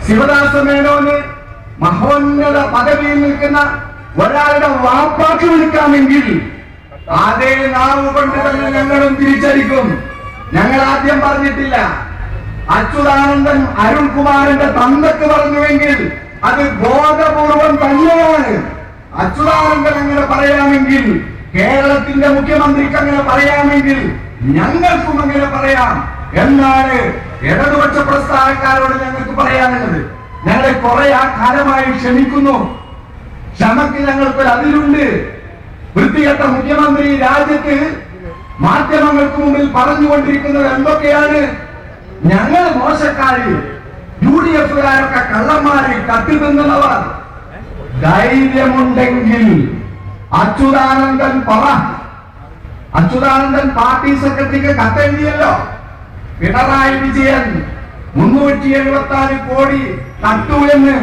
ശിവദാസ മേനോന് മഹോന്നത പദവിയിൽ നിൽക്കുന്ന ഒരാളുടെ വാപ്പാക്ക് വിളിക്കാമെങ്കിൽ അതേ നാവ് കൊണ്ട് തന്നെ ഞങ്ങളും തിരിച്ചടിക്കും. ഞങ്ങൾ ആദ്യം പറഞ്ഞിട്ടില്ല. അച്യുതാനന്ദൻ അരുൺകുമാറിന്റെ തന്തക്ക് പറഞ്ഞുവെങ്കിൽ അത് ബോധപൂർവം തന്നെയാണ്. അച്യുതാനന്ദൻ അങ്ങനെ പറയാമെങ്കിൽ, കേരളത്തിന്റെ മുഖ്യമന്ത്രിക്ക് അങ്ങനെ പറയാമെങ്കിൽ ഞങ്ങൾക്കും അങ്ങനെ പറയാം എന്നാണ് ഇടതുപക്ഷ പ്രസ്ഥാനക്കാരോട് ഞങ്ങൾക്ക് പറയാനുള്ളത്. ഞങ്ങളെ കുറെ കാലമായി ക്ഷമിക്കുന്നു. ക്ഷമക്ക് ഞങ്ങൾക്കൊരു അതിരുണ്ട്. വൃത്തികെട്ട മുഖ്യമന്ത്രി രാജ്യത്ത് മാധ്യമങ്ങൾക്ക് മുമ്പിൽ പറഞ്ഞുകൊണ്ടിരിക്കുന്നത് എന്തൊക്കെയാണ്? ഞങ്ങൾ മോശക്കാര്, UDF-കാരൊക്കെ കള്ളന്മാര്, കത്തിതിന്നവർ. ധൈര്യമുണ്ടെങ്കിൽ അച്യുതാനന്ദൻ പറ. അച്യുതാനന്ദൻ പാർട്ടി സെക്രട്ടറിക്ക് കത്തെഴുതിയല്ലോ. പിണറായി വിജയൻ 374 കോടി തട്ടു എന്ന്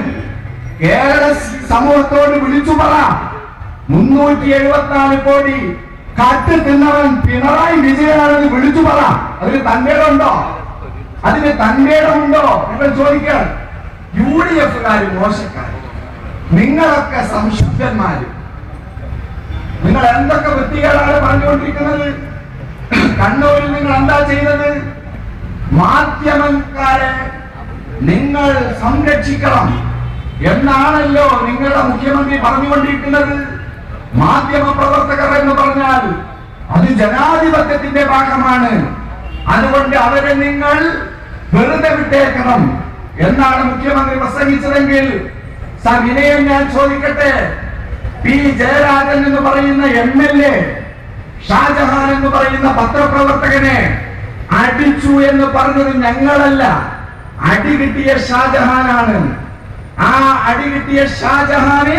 കേരള സമൂഹത്തോട് വിളിച്ചു പറ. 374 കോടി കട്ട് തിന്നവൻ പിണറായി വിജയനാണെന്ന് വിളിച്ചു പറ. അതിന് തന്റേടമുണ്ടോ? അതിന് തന്റേടമുണ്ടോ? നിങ്ങൾ ചോദിക്കാൻ. UDF-കാര് മോശക്കാര്, നിങ്ങളൊക്കെ സംശുദ്ധന്മാര്. നിങ്ങൾ എന്തൊക്കെ വൃത്തികേടാണ് പറഞ്ഞുകൊണ്ടിരിക്കുന്നത്? കണ്ണൂരിൽ നിങ്ങൾ എന്താ ചെയ്തത്? മാധ്യമക്കാരെ നിങ്ങൾ സംരക്ഷിക്കണം എന്നാണല്ലോ നിങ്ങളുടെ മുഖ്യമന്ത്രി പറഞ്ഞുകൊണ്ടിരിക്കുന്നത്. മാധ്യമ പ്രവർത്തകർ എന്ന് പറഞ്ഞാൽ അത് ജനാധിപത്യത്തിന്റെ ഭാഗമാണ്. അതുകൊണ്ട് അവരെ നിങ്ങൾ വെറുതെ വിട്ടേക്കണം എന്നാണ് മുഖ്യമന്ത്രി പ്രസംഗിച്ചതെങ്കിൽ സവിനയം ഞാൻ ചോദിക്കട്ടെ, പി ജയരാജൻ എന്ന് പറയുന്ന MLA ഷാജഹാൻ എന്ന് പറയുന്ന പത്രപ്രവർത്തകനെ അടിച്ചു എന്ന് പറഞ്ഞത് ഞങ്ങളല്ല, അടി കിട്ടിയ ഷാജഹാനാണ്. ആ അടി കിട്ടിയ ഷാജഹാനെ